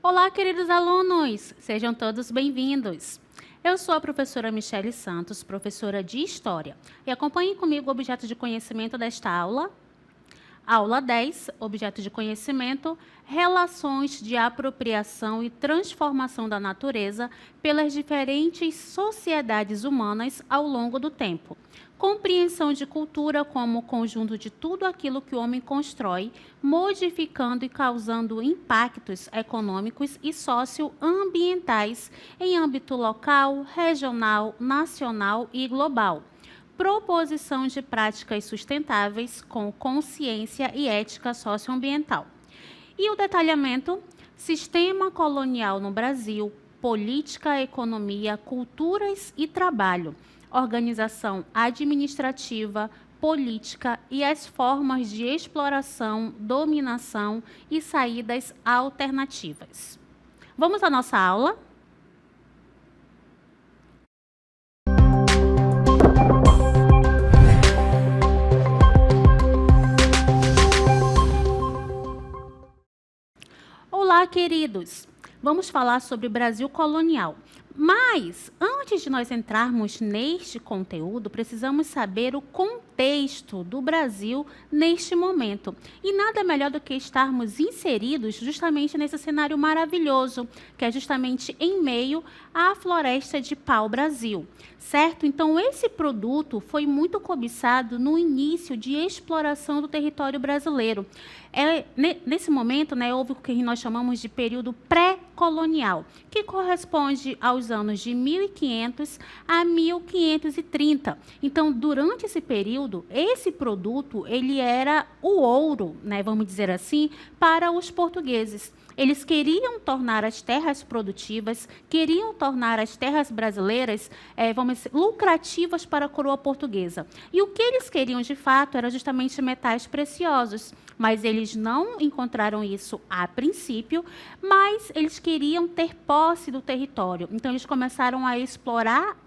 Olá, queridos alunos! Sejam todos bem-vindos. Eu sou a professora Michele Santos, professora de História, e acompanhem comigo o objeto de conhecimento desta aula. Aula 10, objeto de conhecimento, relações de apropriação e transformação da natureza pelas diferentes sociedades humanas ao longo do tempo. Compreensão de cultura como o conjunto de tudo aquilo que o homem constrói, modificando e causando impactos econômicos e socioambientais em âmbito local, regional, nacional e global. Proposição de práticas sustentáveis com consciência e ética socioambiental. E o detalhamento: sistema colonial no Brasil, política, economia, culturas e trabalho, organização administrativa, política e as formas de exploração, dominação e saídas alternativas. Vamos à nossa aula? Olá, queridos! Vamos falar sobre o Brasil colonial. Mas, antes de nós entrarmos neste conteúdo, precisamos saber o contexto do Brasil neste momento. E nada melhor do que estarmos inseridos justamente nesse cenário maravilhoso, que é justamente em meio à floresta de pau-brasil, certo? Então, esse produto foi muito cobiçado no início de exploração do território brasileiro. Nesse momento, houve o que nós chamamos de período pré-colonial, que corresponde aos anos de 1500 a 1530. Então, durante esse período, esse produto ele era o ouro, vamos dizer assim, para os portugueses. Eles queriam tornar as terras produtivas, queriam tornar as terras brasileiras, lucrativas para a coroa portuguesa. E o que eles queriam, de fato, era justamente metais preciosos. Mas eles não encontraram isso a princípio, mas eles queriam ter posse do território. Então, eles começaram a explorar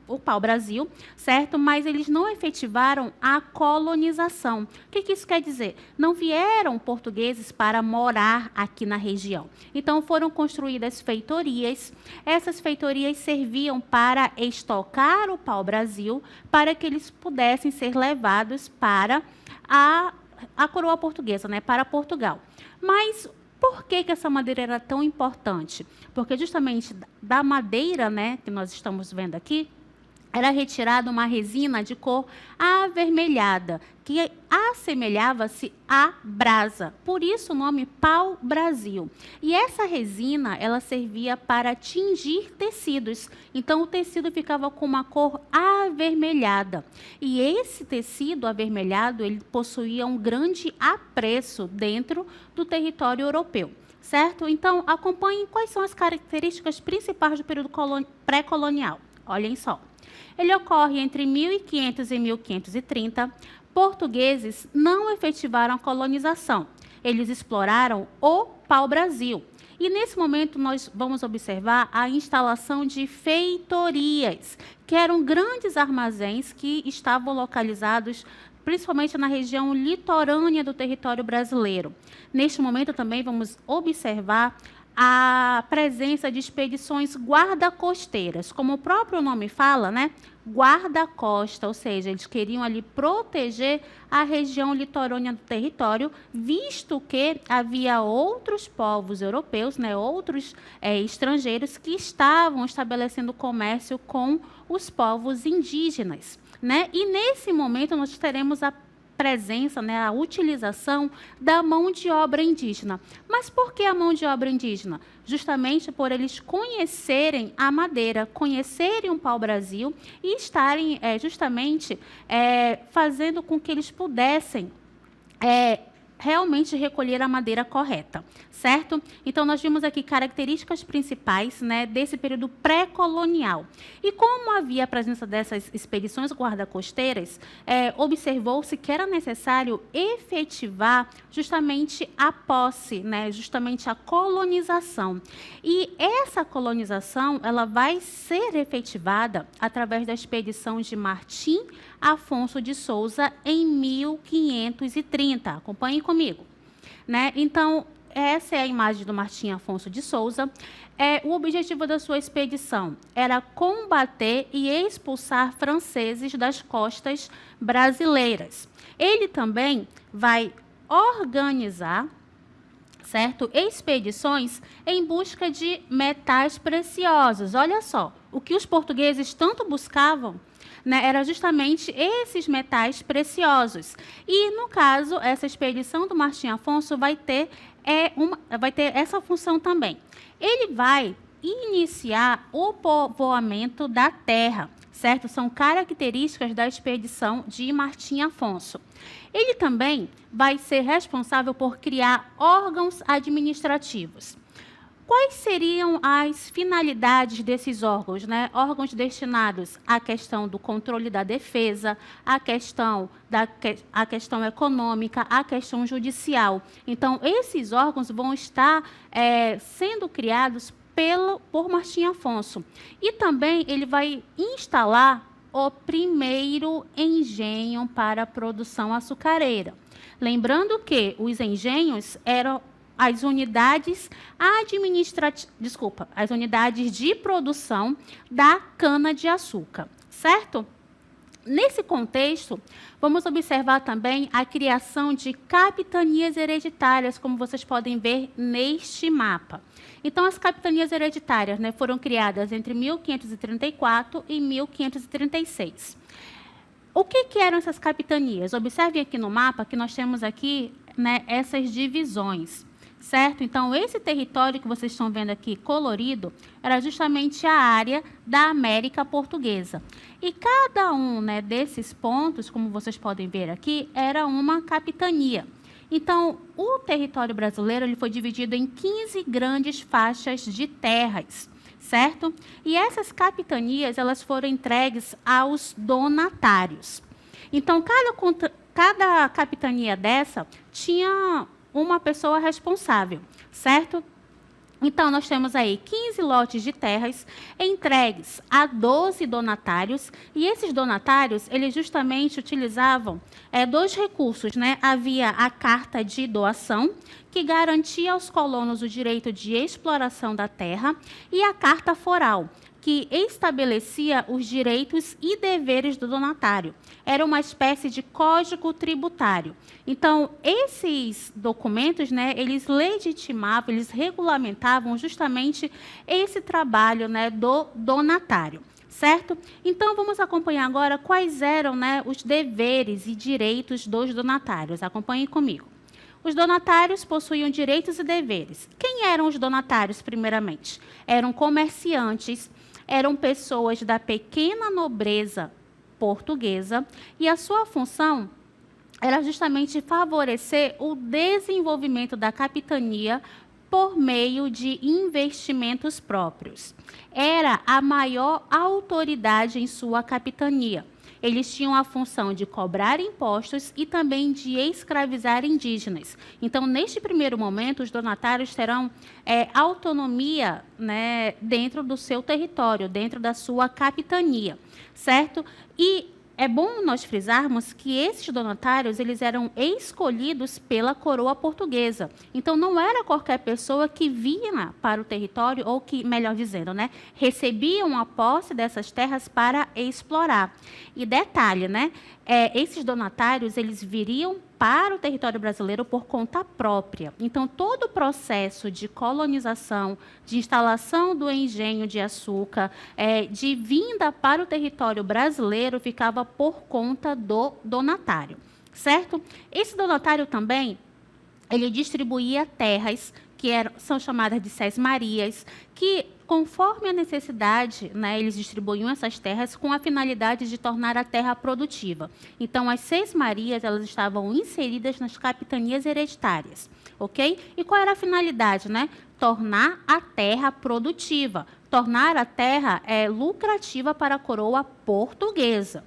o pau-brasil, certo? Mas eles não efetivaram a colonização. O que isso quer dizer? Não vieram portugueses para morar aqui na região. Então, foram construídas feitorias. Essas feitorias serviam para estocar o pau-brasil, para que eles pudessem ser levados para a coroa portuguesa, para Portugal. Mas por que essa madeira era tão importante? Porque justamente da madeira, que nós estamos vendo aqui, era retirada uma resina de cor avermelhada, que assemelhava-se à brasa. Por isso o nome pau-brasil. E essa resina, ela servia para tingir tecidos. Então, o tecido ficava com uma cor avermelhada. E esse tecido avermelhado, ele possuía um grande apreço dentro do território europeu. Certo? Então, acompanhem quais são as características principais do período pré-colonial. Olhem só. Ele ocorre entre 1500 e 1530. Portugueses não efetivaram a colonização. Eles exploraram o pau-brasil. E nesse momento nós vamos observar a instalação de feitorias, que eram grandes armazéns que estavam localizados principalmente na região litorânea do território brasileiro. Neste momento também vamos observar a presença de expedições guarda-costeiras. Como o próprio nome fala, guarda-costa, ou seja, eles queriam ali proteger a região litorânea do território, visto que havia outros povos europeus, outros estrangeiros que estavam estabelecendo comércio com os povos indígenas. E nesse momento nós teremos a presença, a utilização da mão de obra indígena. Mas por que a mão de obra indígena? Justamente por eles conhecerem a madeira, conhecerem o pau-brasil e estarem fazendo com que eles pudessem realmente recolher a madeira correta, certo? Então, nós vimos aqui características principais desse período pré-colonial. E como havia a presença dessas expedições guarda-costeiras, observou-se que era necessário efetivar justamente a posse, justamente a colonização. E essa colonização ela vai ser efetivada através da expedição de Martim Afonso de Souza em 1530. Acompanhem comigo. Então, essa é a imagem do Martim Afonso de Souza. O objetivo da sua expedição era combater e expulsar franceses das costas brasileiras. Ele também vai organizar, certo, expedições em busca de metais preciosos. Olha só, o que os portugueses tanto buscavam, né, era justamente esses metais preciosos. E, no caso, essa expedição do Martim Afonso vai ter essa função também. Ele vai iniciar o povoamento da terra, certo? São características da expedição de Martim Afonso. Ele também vai ser responsável por criar órgãos administrativos. Quais seriam as finalidades desses órgãos, né? Órgãos destinados à questão do controle da defesa, à questão econômica, à questão judicial. Então, esses órgãos vão estar sendo criados por Martim Afonso. E também ele vai instalar o primeiro engenho para a produção açucareira. Lembrando que os engenhos eram as unidades as unidades de produção da cana-de-açúcar, certo? Nesse contexto, vamos observar também a criação de capitanias hereditárias, como vocês podem ver neste mapa. Então, as capitanias hereditárias, né, foram criadas entre 1534 e 1536. O que eram essas capitanias? Observem aqui no mapa que nós temos aqui, né, essas divisões, certo? Então, esse território que vocês estão vendo aqui colorido era justamente a área da América Portuguesa. E cada um, né, desses pontos, como vocês podem ver aqui, era uma capitania. Então, o território brasileiro ele foi dividido em 15 grandes faixas de terras, certo? E essas capitanias elas foram entregues aos donatários. Então, cada capitania dessa tinha uma pessoa responsável, certo? Então, nós temos aí 15 lotes de terras entregues a 12 donatários, e esses donatários, eles justamente utilizavam dois recursos, né? Havia a carta de doação, que garantia aos colonos o direito de exploração da terra, e a carta foral, que estabelecia os direitos e deveres do donatário. Era uma espécie de código tributário. Então, esses documentos, né, eles legitimavam, eles regulamentavam justamente esse trabalho, né, do donatário, certo? Então, vamos acompanhar agora quais eram, né, os deveres e direitos dos donatários. Acompanhem comigo. Os donatários possuíam direitos e deveres. Quem eram os donatários, primeiramente? Eram comerciantes, eram pessoas da pequena nobreza portuguesa, e a sua função era justamente favorecer o desenvolvimento da capitania por meio de investimentos próprios. Era a maior autoridade em sua capitania. Eles tinham a função de cobrar impostos e também de escravizar indígenas. Então, neste primeiro momento, os donatários terão autonomia, né, dentro do seu território, dentro da sua capitania, certo? E é bom nós frisarmos que esses donatários eles eram escolhidos pela coroa portuguesa. Então, não era qualquer pessoa que vinha para o território ou que, melhor dizendo, né, recebiam a posse dessas terras para explorar. E detalhe, né, esses donatários eles viriam para o território brasileiro por conta própria. Então, todo o processo de colonização, de instalação do engenho de açúcar, de vinda para o território brasileiro, ficava por conta do donatário, certo? Esse donatário também, ele distribuía terras que são chamadas de sesmarias, que, conforme a necessidade, né, eles distribuíam essas terras com a finalidade de tornar a terra produtiva. Então, as sesmarias elas estavam inseridas nas capitanias hereditárias, ok? E qual era a finalidade, né? Tornar a terra produtiva, tornar a terra lucrativa para a coroa portuguesa.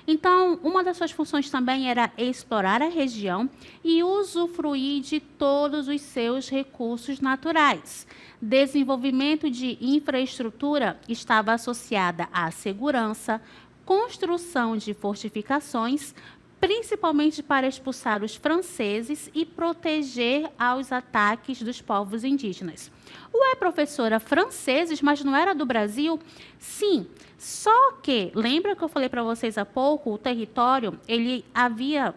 Então, uma das suas funções também era explorar a região e usufruir de todos os seus recursos naturais. Desenvolvimento de infraestrutura estava associada à segurança, construção de fortificações, principalmente para expulsar os franceses e proteger aos ataques dos povos indígenas. Ué, professora, franceses, mas não era do Brasil? Sim, só que, lembra que eu falei para vocês há pouco, o território, ele havia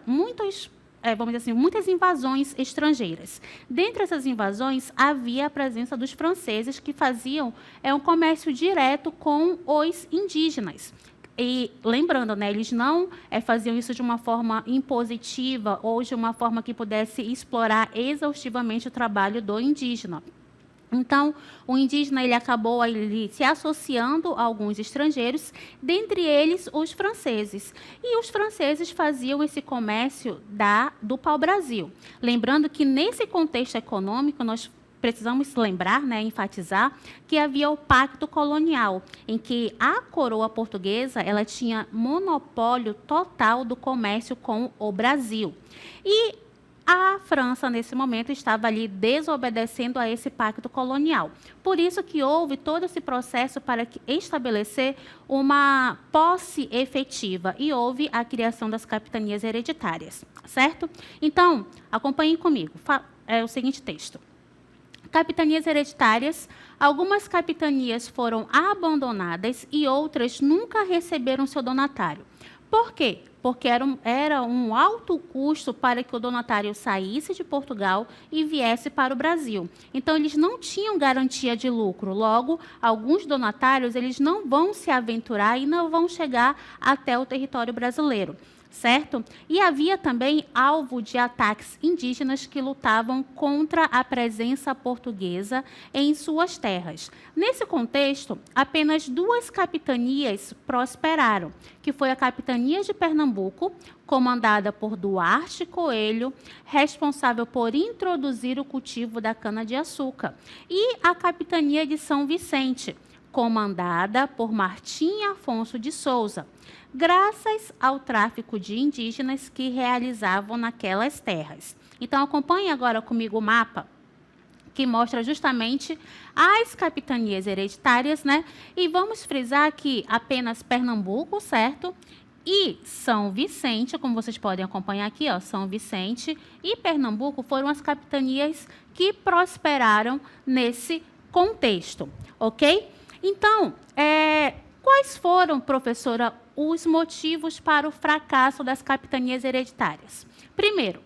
vamos dizer assim, muitas invasões estrangeiras. Dentre essas invasões, havia a presença dos franceses que faziam um comércio direto com os indígenas. E lembrando, né, eles não faziam isso de uma forma impositiva ou de uma forma que pudesse explorar exaustivamente o trabalho do indígena. Então, o indígena ele acabou se associando a alguns estrangeiros, dentre eles os franceses. E os franceses faziam esse comércio do pau-brasil. Lembrando que, nesse contexto econômico, nós precisamos lembrar, né, enfatizar, que havia o Pacto Colonial, em que a coroa portuguesa ela tinha monopólio total do comércio com o Brasil. E a França, nesse momento, estava ali desobedecendo a esse pacto colonial. Por isso que houve todo esse processo para estabelecer uma posse efetiva e houve a criação das capitanias hereditárias, certo? Então, acompanhem comigo. É o seguinte texto. Capitanias hereditárias. Algumas capitanias foram abandonadas e outras nunca receberam seu donatário. Por quê? Porque era um alto custo para que o donatário saísse de Portugal e viesse para o Brasil. Então, eles não tinham garantia de lucro. Logo, alguns donatários eles não vão se aventurar e não vão chegar até o território brasileiro. Certo? E havia também alvo de ataques indígenas que lutavam contra a presença portuguesa em suas terras. Nesse contexto, apenas 2 capitanias prosperaram, que foi a capitania de Pernambuco, comandada por Duarte Coelho, responsável por introduzir o cultivo da cana-de-açúcar, e a capitania de São Vicente, comandada por Martim Afonso de Souza, graças ao tráfico de indígenas que realizavam naquelas terras. Então, acompanhe agora comigo o mapa, que mostra justamente as capitanias hereditárias, né? E vamos frisar que apenas Pernambuco, certo? E São Vicente, como vocês podem acompanhar aqui, ó, São Vicente e Pernambuco foram as capitanias que prosperaram nesse contexto, ok? Então, quais foram, professora, os motivos para o fracasso das capitanias hereditárias? Primeiro,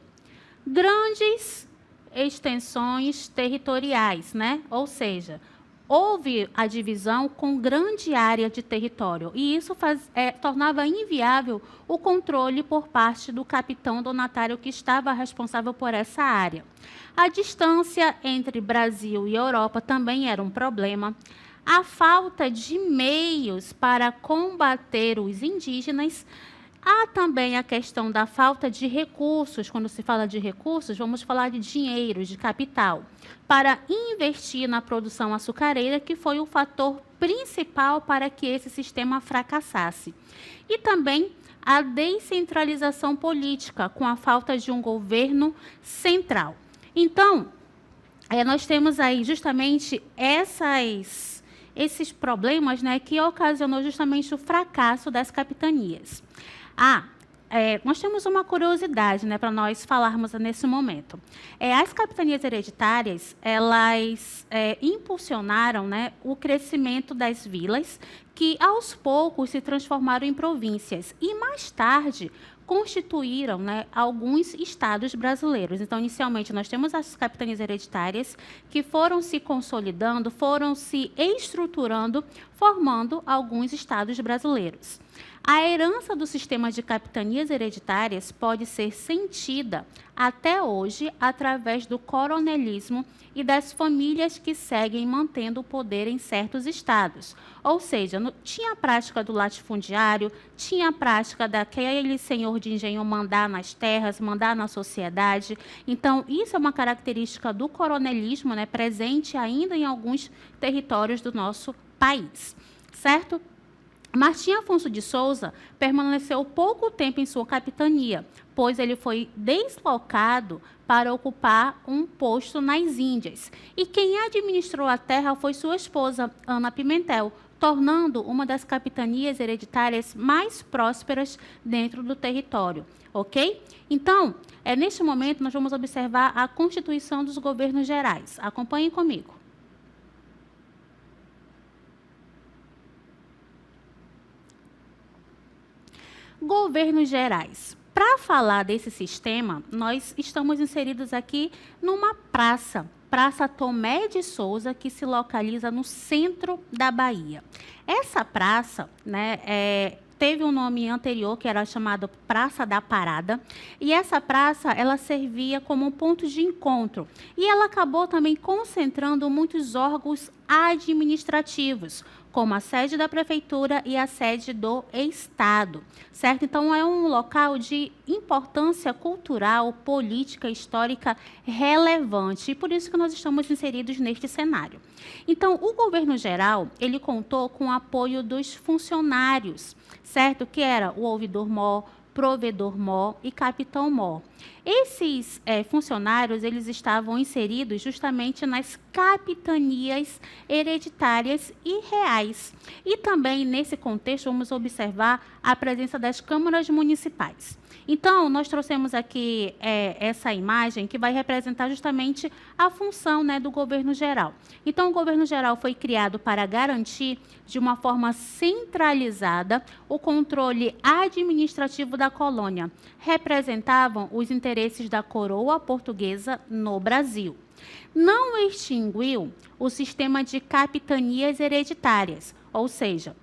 grandes extensões territoriais, né? Ou seja, houve a divisão com grande área de território e isso tornava inviável o controle por parte do capitão donatário que estava responsável por essa área. A distância entre Brasil e Europa também era um problema. A falta de meios para combater os indígenas. Há também a questão da falta de recursos. Quando se fala de recursos, vamos falar de dinheiro, de capital, para investir na produção açucareira, que foi o fator principal para que esse sistema fracassasse. E também a descentralização política, com a falta de um governo central. Então, nós temos aí justamente esses problemas, né, que ocasionou justamente o fracasso das capitanias. Nós temos uma curiosidade, né, para nós falarmos nesse momento. As capitanias hereditárias, elas impulsionaram, né, o crescimento das vilas, que aos poucos se transformaram em províncias e mais tarde constituíram, né, alguns estados brasileiros. Então, inicialmente, nós temos as capitanias hereditárias que foram se consolidando, foram se estruturando, formando alguns estados brasileiros. A herança do sistema de capitanias hereditárias pode ser sentida até hoje através do coronelismo e das famílias que seguem mantendo o poder em certos estados. Ou seja, tinha a prática do latifundiário, tinha a prática daquele senhor de engenho mandar nas terras, mandar na sociedade. Então, isso é uma característica do coronelismo, né, presente ainda em alguns territórios do nosso país, certo? Martim Afonso de Souza permaneceu pouco tempo em sua capitania, pois ele foi deslocado para ocupar um posto nas Índias. E quem administrou a terra foi sua esposa, Ana Pimentel, tornando uma das capitanias hereditárias mais prósperas dentro do território, ok? Então, neste momento, nós vamos observar a constituição dos governos gerais. Acompanhem comigo. Governos gerais. Para falar desse sistema, nós estamos inseridos aqui numa praça, Praça Tomé de Souza, que se localiza no centro da Bahia. Essa praça, né, teve um nome anterior, que era chamada Praça da Parada, e essa praça, ela servia como um ponto de encontro, e ela acabou também concentrando muitos órgãos administrativos, como a sede da prefeitura e a sede do estado, certo? Então, é um local de importância cultural, política, histórica relevante, e por isso que nós estamos inseridos neste cenário. Então, o governo geral, ele contou com o apoio dos funcionários, certo? Que era o ouvidor-mor, provedor-mor e capitão-mor. Esses funcionários, eles estavam inseridos justamente nas capitanias hereditárias e reais. E também, nesse contexto, vamos observar a presença das câmaras municipais. Então, nós trouxemos aqui essa imagem que vai representar justamente a função, né, do governo geral. Então, o governo geral foi criado para garantir, de uma forma centralizada, o controle administrativo da colônia. Representavam os interesses da coroa portuguesa no Brasil. Não extinguiu o sistema de capitanias hereditárias, ou seja,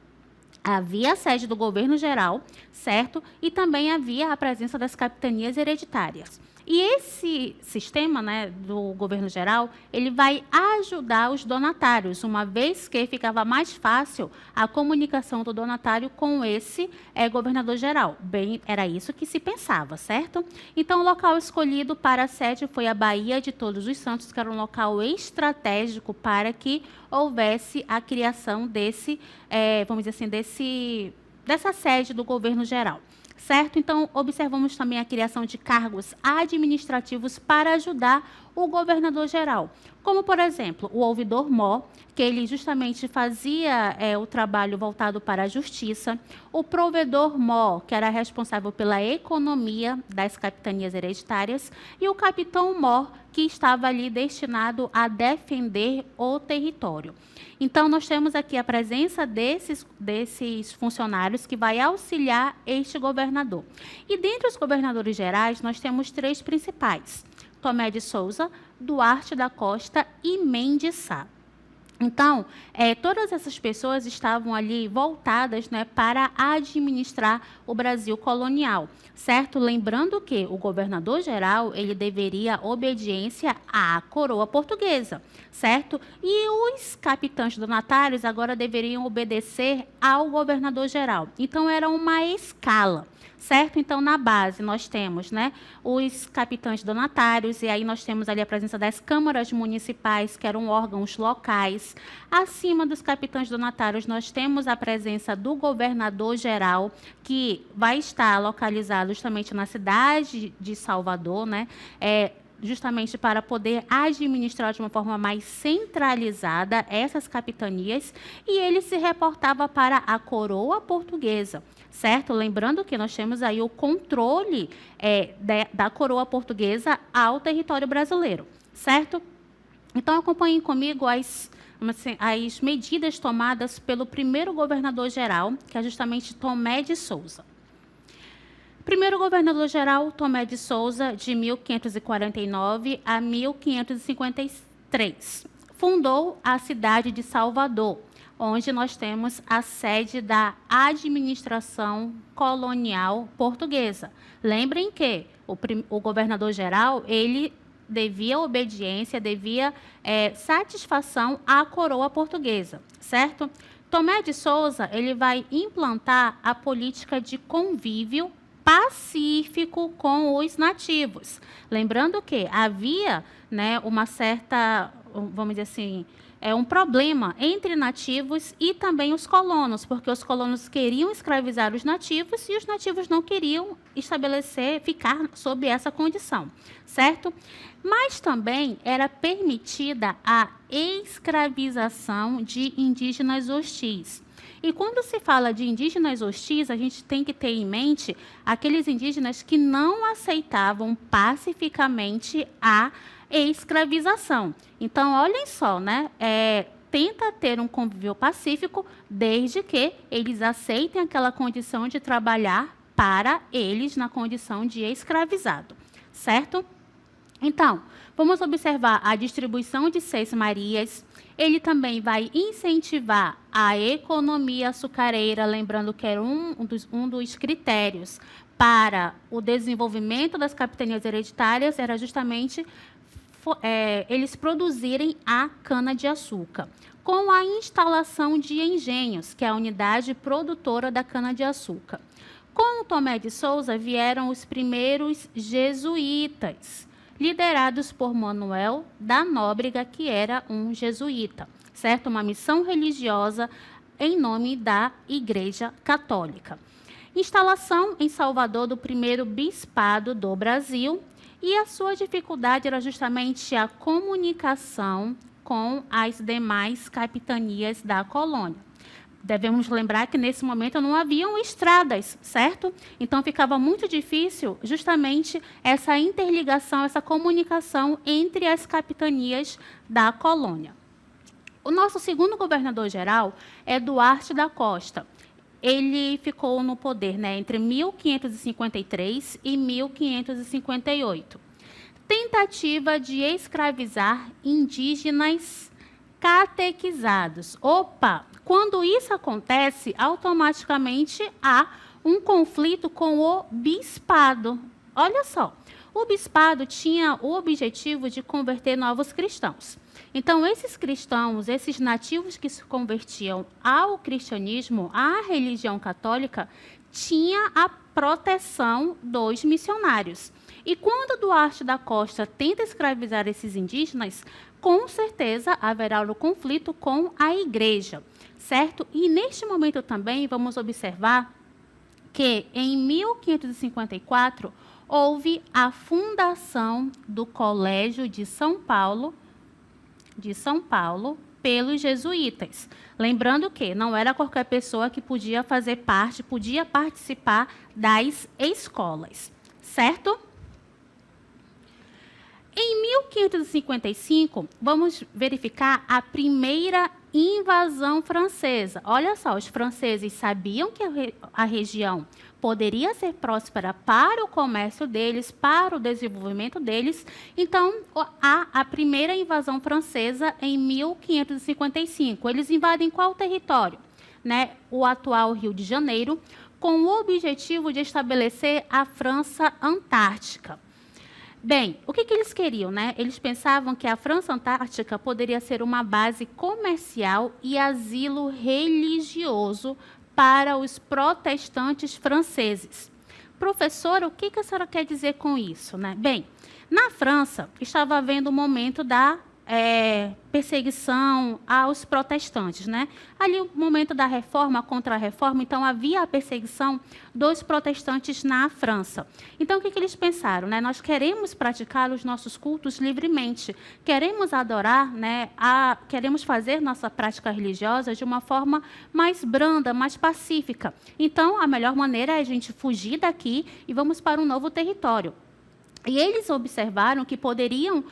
havia a sede do governo geral, certo? E também havia a presença das capitanias hereditárias. E esse sistema, né, do governo geral, ele vai ajudar os donatários, uma vez que ficava mais fácil a comunicação do donatário com esse governador geral. Bem, era isso que se pensava, certo? Então, o local escolhido para a sede foi a Baía de Todos os Santos, que era um local estratégico para que houvesse a criação desse, vamos dizer assim, dessa sede do governo geral. Certo? Então, observamos também a criação de cargos administrativos para ajudar o governador geral, como, por exemplo, o ouvidor-mor, que ele justamente fazia o trabalho voltado para a justiça, o provedor-mor, que era responsável pela economia das capitanias hereditárias, e o capitão-mor, que estava ali destinado a defender o território. Então, nós temos aqui a presença desses funcionários que vai auxiliar este governador. E dentre os governadores gerais, nós temos 3 principais: Tomé de Souza, Duarte da Costa e Mendes Sá. Então, todas essas pessoas estavam ali voltadas, né, para administrar o Brasil colonial, certo? Lembrando que o governador-geral, ele deveria obediência à coroa portuguesa, certo? E os capitães donatários agora deveriam obedecer ao governador-geral. Então, era uma escala. Certo? Então, na base, nós temos, né, os capitães donatários, e aí nós temos ali a presença das câmaras municipais, que eram órgãos locais. Acima dos capitães donatários, nós temos a presença do governador-geral, que vai estar localizado justamente na cidade de Salvador, né, justamente para poder administrar de uma forma mais centralizada essas capitanias, e ele se reportava para a coroa portuguesa, certo? Lembrando que nós temos aí o controle da coroa portuguesa ao território brasileiro, certo? Então, acompanhem comigo as medidas tomadas pelo primeiro governador-geral, que é justamente Tomé de Souza. Primeiro governador-geral, Tomé de Souza, de 1549 a 1553. Fundou a cidade de Salvador, onde nós temos a sede da administração colonial portuguesa. Lembrem que o governador-geral, ele devia obediência, devia satisfação à coroa portuguesa, certo? Tomé de Souza, ele vai implantar a política de convívio pacífico com os nativos. Lembrando que havia, né, uma certa, vamos dizer assim, um problema entre nativos e também os colonos, porque os colonos queriam escravizar os nativos e os nativos não queriam ficar sob essa condição, certo? Mas também era permitida a escravização de indígenas hostis. E quando se fala de indígenas hostis, a gente tem que ter em mente aqueles indígenas que não aceitavam pacificamente a escravização. Então, olhem só, né? Tenta ter um convívio pacífico desde que eles aceitem aquela condição de trabalhar para eles na condição de escravizado, certo? Então, vamos observar a distribuição de Seis Marias. Ele também vai incentivar a economia açucareira, lembrando que era um dos critérios para o desenvolvimento das capitanias hereditárias, era justamente eles produzirem a cana-de-açúcar, com a instalação de engenhos, que é a unidade produtora da cana-de-açúcar. Com o Tomé de Souza vieram os primeiros jesuítas, liderados por Manuel da Nóbrega, que era um jesuíta, certo? Uma missão religiosa em nome da Igreja Católica. Instalação em Salvador do primeiro bispado do Brasil, e a sua dificuldade era justamente a comunicação com as demais capitanias da colônia. Devemos lembrar que, nesse momento, não haviam estradas, certo? Então, ficava muito difícil, justamente, essa interligação, essa comunicação entre as capitanias da colônia. O nosso segundo governador-geral é Duarte da Costa. Ele ficou no poder, né, entre 1553 e 1558. Tentativa de escravizar indígenas catequizados. Opa! Quando isso acontece, automaticamente há um conflito com o bispado. Olha só, o bispado tinha o objetivo de converter novos cristãos. Então, esses cristãos, esses nativos que se convertiam ao cristianismo, à religião católica, tinha a proteção dos missionários. E quando Duarte da Costa tenta escravizar esses indígenas, com certeza haverá um conflito com a igreja, certo? E neste momento também vamos observar que em 1554 houve a fundação do Colégio de São Paulo pelos jesuítas. Lembrando que não era qualquer pessoa que podia fazer parte, podia participar das escolas, certo? Em 1555, vamos verificar a primeira invasão francesa. Olha só, os franceses sabiam que a região poderia ser próspera para o comércio deles, para o desenvolvimento deles. Então, há a primeira invasão francesa em 1555. Eles invadem qual território? Né? O atual Rio de Janeiro, com o objetivo de estabelecer a França Antártica. Bem, o que eles queriam, né? Eles pensavam que a França Antártica poderia ser uma base comercial e asilo religioso para os protestantes franceses. Professora, o que a senhora quer dizer com isso, né? Bem, na França estava havendo um momento da perseguição aos protestantes, né? Ali o momento da reforma, contra a reforma, então havia a perseguição dos protestantes na França. Então o que eles pensaram, né? Nós queremos praticar os nossos cultos livremente, queremos adorar, né? Queremos fazer nossa prática religiosa de uma forma mais branda, mais pacífica. Então a melhor maneira é a gente fugir daqui e vamos para um novo território. E eles observaram que poderiam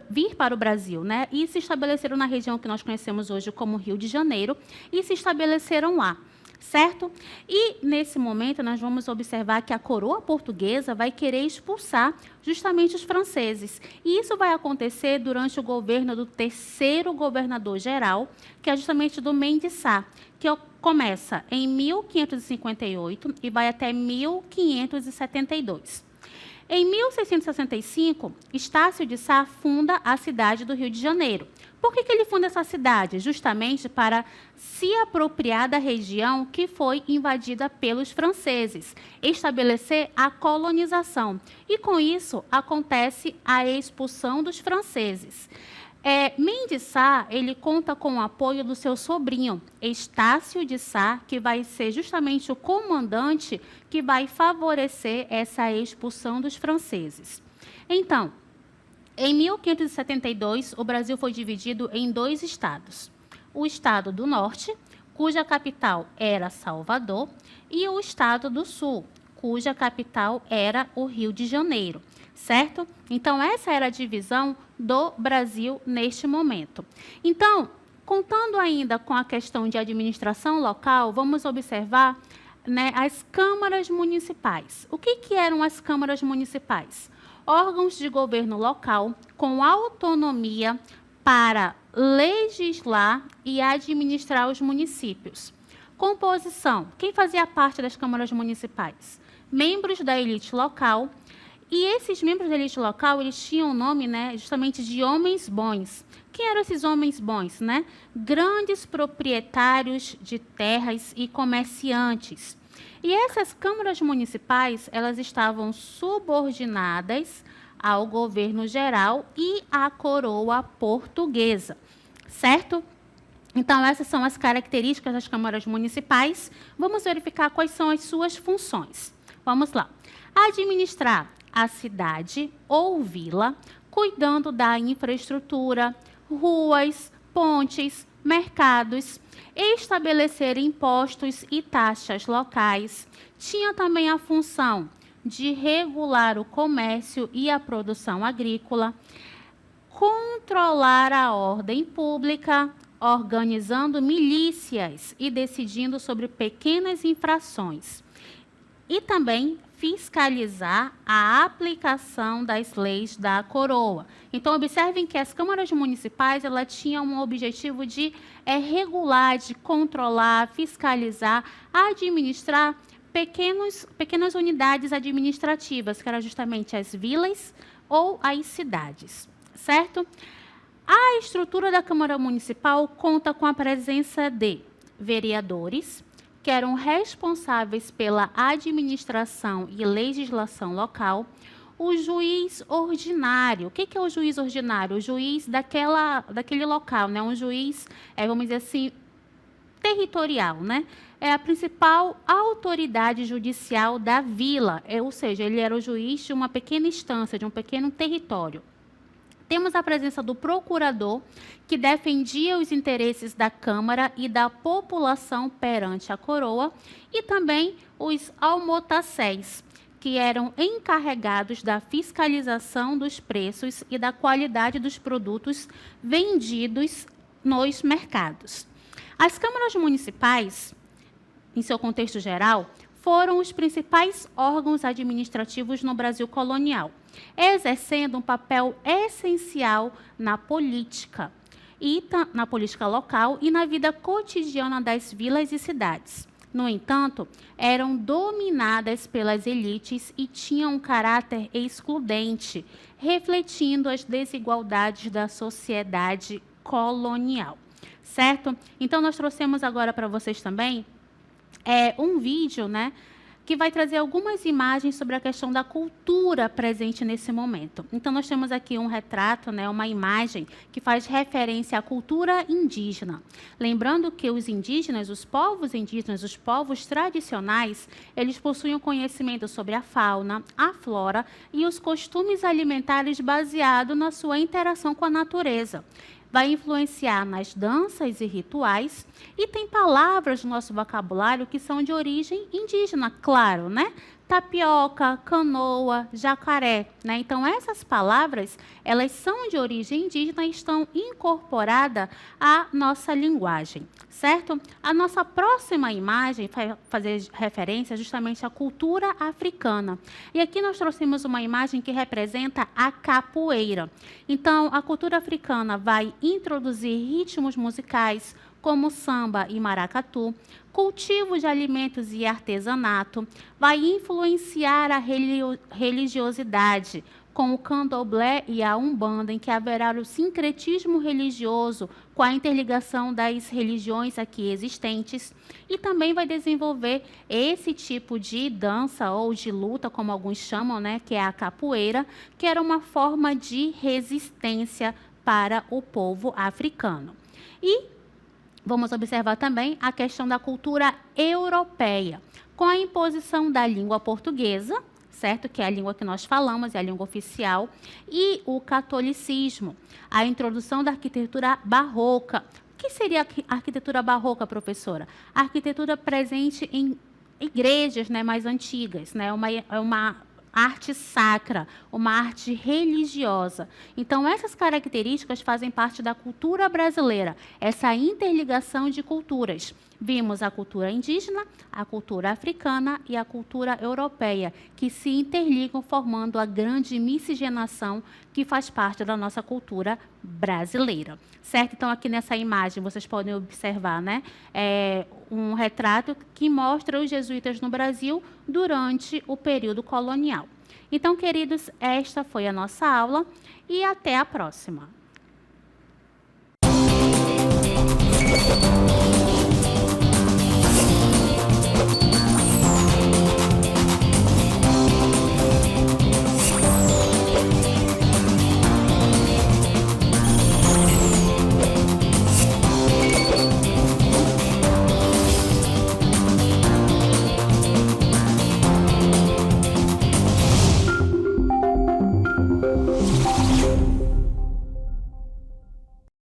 vir para o Brasil, né? E se estabeleceram na região que nós conhecemos hoje como Rio de Janeiro, e se estabeleceram lá, certo? E, nesse momento, nós vamos observar que a coroa portuguesa vai querer expulsar justamente os franceses. E isso vai acontecer durante o governo do terceiro governador-geral, que é justamente do Mendes Sá, que começa em 1558 e vai até 1572. Em 1665, Estácio de Sá funda a cidade do Rio de Janeiro. Por que ele funda essa cidade? Justamente para se apropriar da região que foi invadida pelos franceses, estabelecer a colonização. E, com isso, acontece a expulsão dos franceses. Mendes Sá, ele conta com o apoio do seu sobrinho, Estácio de Sá, que vai ser justamente o comandante que vai favorecer essa expulsão dos franceses. Então, em 1572, o Brasil foi dividido em dois estados. O estado do norte, cuja capital era Salvador, e o Estado do Sul, cuja capital era o Rio de Janeiro, certo? Então, essa era a divisão do Brasil neste momento. Então, contando ainda com a questão de administração local, vamos observar, né, as câmaras municipais. O que eram as câmaras municipais? Órgãos de governo local com autonomia para legislar e administrar os municípios. Composição. Quem fazia parte das câmaras municipais? Membros da elite local. E esses membros da elite local, eles tinham o nome, né, justamente de homens bons. Quem eram esses homens bons, né? Grandes proprietários de terras e comerciantes. E essas câmaras municipais, elas estavam subordinadas ao governo geral e à coroa portuguesa, certo? Então, essas são as características das câmaras municipais. Vamos verificar quais são as suas funções. Vamos lá. Administrar a cidade ou vila, cuidando da infraestrutura, ruas, pontes, mercados, estabelecer impostos e taxas locais. Tinha também a função de regular o comércio e a produção agrícola, controlar a ordem pública, organizando milícias e decidindo sobre pequenas infrações. E também fiscalizar a aplicação das leis da coroa. Então, observem que as câmaras municipais, elas tinham um objetivo de regular, de controlar, fiscalizar, administrar pequenas unidades administrativas, que eram justamente as vilas ou as cidades, certo? A estrutura da Câmara Municipal conta com a presença de vereadores, que eram responsáveis pela administração e legislação local, o juiz ordinário. O que é o juiz ordinário? O juiz daquele local, né? Um juiz, vamos dizer assim, territorial, né? É a principal autoridade judicial da vila, ou seja, ele era o juiz de uma pequena instância, de um pequeno território. Temos a presença do procurador, que defendia os interesses da Câmara e da população perante a coroa, e também os almotacés, que eram encarregados da fiscalização dos preços e da qualidade dos produtos vendidos nos mercados. As câmaras municipais, em seu contexto geral, foram os principais órgãos administrativos no Brasil colonial, exercendo um papel essencial na política local e na vida cotidiana das vilas e cidades. No entanto, eram dominadas pelas elites e tinham um caráter excludente, refletindo as desigualdades da sociedade colonial, certo? Então, nós trouxemos agora para vocês também um vídeo, né, que vai trazer algumas imagens sobre a questão da cultura presente nesse momento. Então, nós temos aqui um retrato, né, uma imagem que faz referência à cultura indígena. Lembrando que os indígenas, os povos indígenas, os povos tradicionais, eles possuem conhecimento sobre a fauna, a flora e os costumes alimentares baseado na sua interação com a natureza. Vai influenciar nas danças e rituais, e tem palavras no nosso vocabulário que são de origem indígena, claro, né? Tapioca, canoa, jacaré, né? Então, essas palavras, elas são de origem indígena e estão incorporadas à nossa linguagem, certo? A nossa próxima imagem vai fazer referência justamente à cultura africana. E aqui nós trouxemos uma imagem que representa a capoeira. Então, a cultura africana vai introduzir ritmos musicais, como samba e maracatu, cultivo de alimentos e artesanato, vai influenciar a religiosidade, com o candomblé e a umbanda, em que haverá o sincretismo religioso com a interligação das religiões aqui existentes, e também vai desenvolver esse tipo de dança ou de luta, como alguns chamam, né, que é a capoeira, que era uma forma de resistência para o povo africano. E vamos observar também a questão da cultura europeia, com a imposição da língua portuguesa, certo? Que é a língua que nós falamos, é a língua oficial, e o catolicismo, a introdução da arquitetura barroca, O que seria a arquitetura barroca, professora? A arquitetura presente em igrejas, né, mais antigas, né, é uma arte sacra, uma arte religiosa. Então, essas características fazem parte da cultura brasileira, essa interligação de culturas. Vimos a cultura indígena, a cultura africana e a cultura europeia, que se interligam formando a grande miscigenação que faz parte da nossa cultura brasileira. Certo? Então, aqui nessa imagem, vocês podem observar, né, um retrato que mostra os jesuítas no Brasil durante o período colonial. Então, queridos, esta foi a nossa aula e até a próxima.